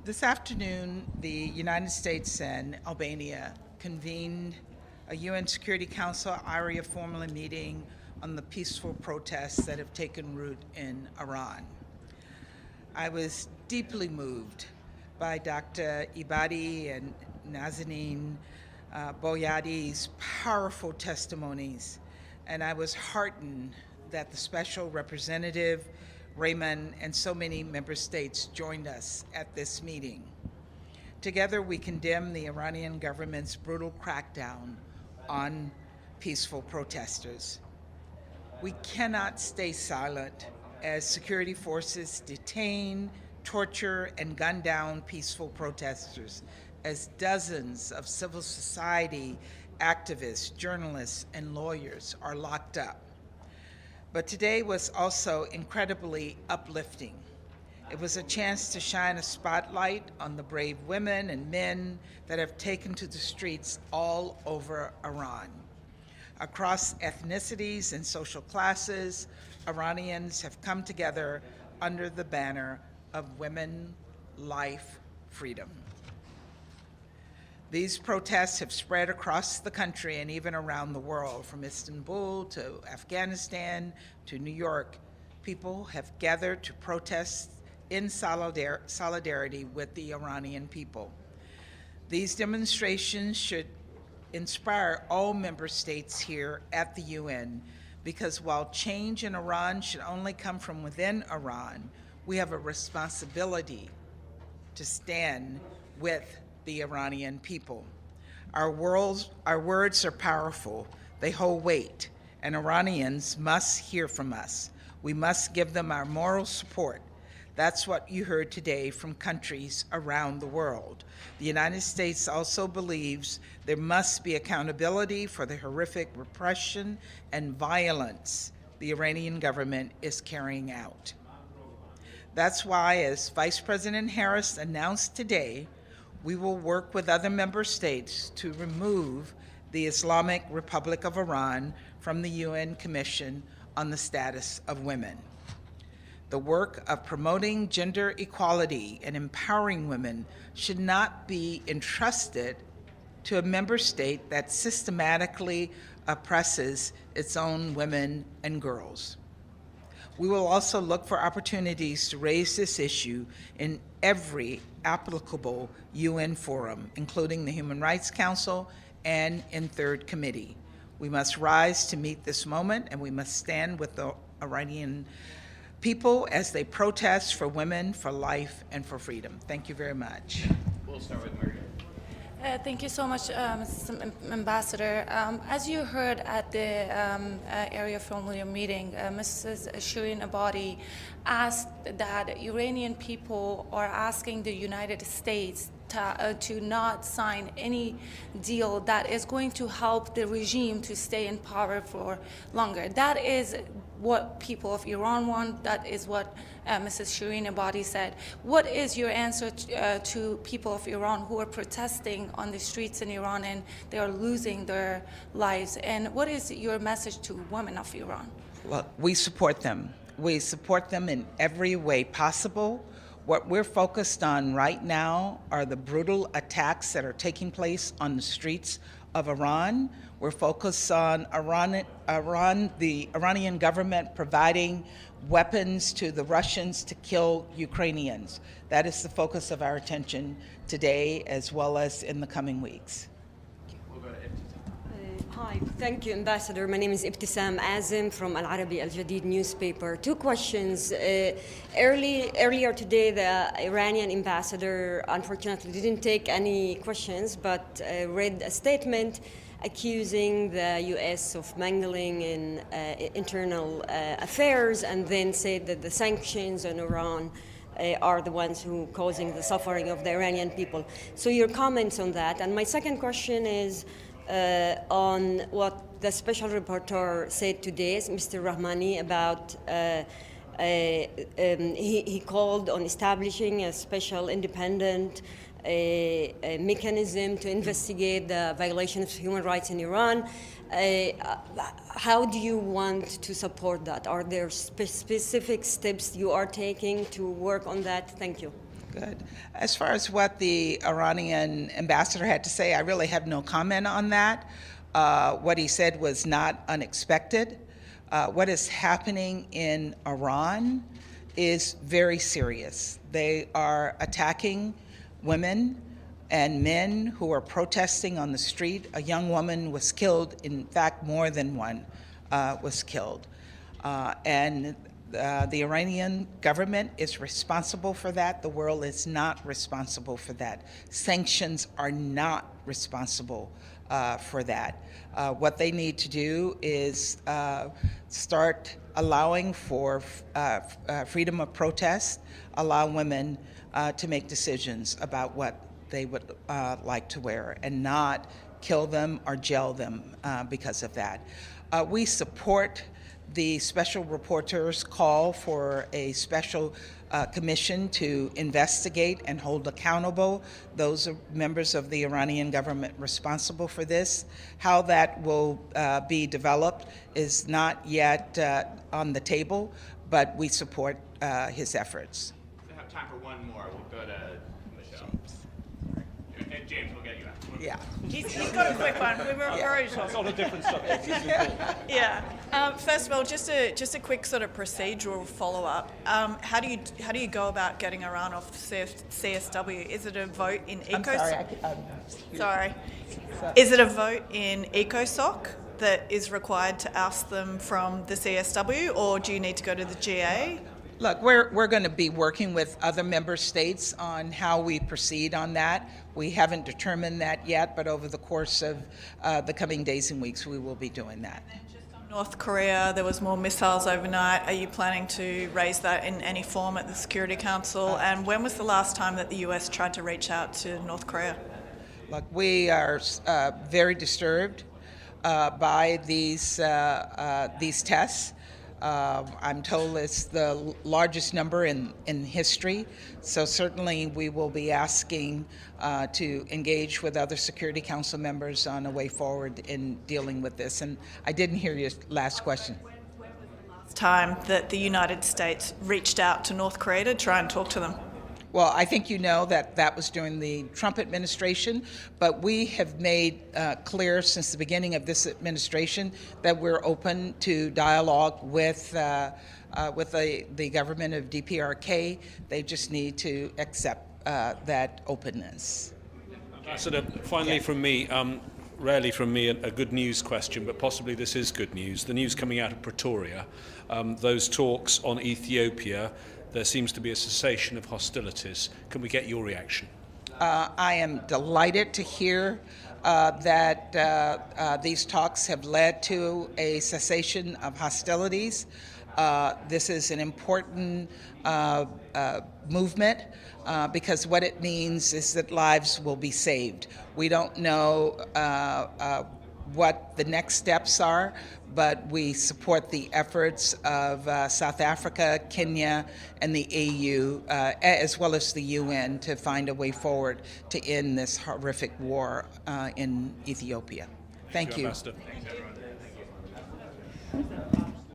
This afternoon, the United States and Albania convened a UN Security Council Arria-formula meeting on the peaceful protests that have taken root in Iran. I was deeply moved by Dr. Ibadi and Nazanin Boyadi's powerful testimonies, and I was heartened that the Special Representative Raymond and so many member states joined us at this meeting. Together, we condemn the Iranian government's brutal crackdown on peaceful protesters. We cannot stay silent as security forces detain, torture, and gun down peaceful protesters, as dozens of civil society activists, journalists, and lawyers are locked up. But today was also incredibly uplifting. It was a chance to shine a spotlight on the brave women and men that have taken to the streets all over Iran. Across ethnicities and social classes, Iranians have come together under the banner of women, life, freedom. These protests have spread across the country and even around the world, from Istanbul to Afghanistan to New York. People have gathered to protest in solidarity with the Iranian people. These demonstrations should inspire all member states here at the UN, because while change in Iran should only come from within Iran, we have a responsibility to stand with the Iranian people. Our words are powerful, they hold weight, and Iranians must hear from us. We must give them our moral support. That's what you heard today from countries around the world. The United States also believes there must be accountability for the horrific repression and violence the Iranian government is carrying out. That's why, as Vice President Harris announced today, we will work with other member states to remove the Islamic Republic of Iran from the UN Commission on the Status of Women. The work of promoting gender equality and empowering women should not be entrusted to a member state that systematically oppresses its own women and girls. We will also look for opportunities to raise this issue in every applicable UN forum, including the Human Rights Council and in Third Committee. We must rise to meet this moment, and we must stand with the Iranian people as they protest for women, for life, and for freedom. Thank you very much. We'll start with Maria. Thank you so much, Mrs. Ambassador. As you heard at the Arria-formula meeting, Mrs. Shireen Ebadi asked that Iranian people are asking the United States to not sign any deal that is going to help the regime to stay in power for longer. That is what people of Iran want. That is what Mrs. Shireen Ebadi said. What is your answer to people of Iran who are protesting on the streets in Iran and they are losing their lives? And what is your message to women of Iran? Well, we support them. We support them in every way possible. What we're focused on right now are the brutal attacks that are taking place on the streets of Iran. We're focused on the Iranian government providing weapons to the Russians to kill Ukrainians. That is the focus of our attention today, as well as in the coming weeks. Hi, thank you, Ambassador. My name is Ibtisam Azim from Al Arabi Al Jadid newspaper. Two questions. Earlier today, the Iranian ambassador unfortunately didn't take any questions, but read a statement accusing the U.S. of mangling in internal affairs, and then said that the sanctions on Iran are the ones who causing the suffering of the Iranian people. So your comments on that. And my second question is on what the special rapporteur said today, Mr. Rahmani, about he called on establishing a special independent mechanism to investigate the violations of human rights in Iran. How do you want to support that? Are there specific steps you are taking to work on that? Thank you. Good. As far as what the Iranian ambassador had to say, I really have no comment on that. What he said was not unexpected. What is happening in Iran is very serious. They are attacking women and men who are protesting on the street. A young woman was killed. In fact, more than one was killed. And the Iranian government is responsible for that. The world is not responsible for that. Sanctions are not responsible for that. What they need to do is start allowing for freedom of protest, allow women to make decisions about what they would like to wear, and not kill them or jail them because of that. We support the special reporter's call for a special commission to investigate and hold accountable those members of the Iranian government responsible for this. How that will be developed is not yet on the table, but we support his efforts. We have time for one more. We'll go to Michelle. And James, we'll get you out. Yeah. He's got a quick one. We were already talking. It's on a different subject. It's important. Yeah. First of all, just a quick sort of procedural follow-up. How do you go about getting Iran off CSW? Is it a vote in ECOSOC? Sorry. Is it a vote in ECOSOC that is required to oust them from the CSW, or do you need to go to the GA? Look, we're going to be working with other member states on how we proceed on that. We haven't determined that yet, but over the course of the coming days and weeks, we will be doing that. North Korea, there was more missiles overnight. Are you planning to raise that in any form at the Security Council? And when was the last time that the US tried to reach out to North Korea? Look, we are very disturbed by these tests. I'm told it's the largest number in history, so certainly we will be asking to engage with other Security Council members on a way forward in dealing with this. And I didn't hear your last question. Time that the United States reached out to North Korea to try and talk to them? Well, I think you know that was during the Trump administration, but we have made clear since the beginning of this administration that we're open to dialogue with the government of DPRK. They just need to accept that openness. Ambassador, finally from me, rarely from me a good news question, but possibly this is good news. The news coming out of Pretoria, those talks on Ethiopia, there seems to be a cessation of hostilities. Can we get your reaction? I am delighted to hear that these talks have led to a cessation of hostilities. This is an important movement because what it means is that lives will be saved. We don't know what the next steps are, but we support the efforts of South Africa, Kenya, and the AU, as well as the UN, to find a way forward to end this horrific war in Ethiopia. Thank you. Ambassador.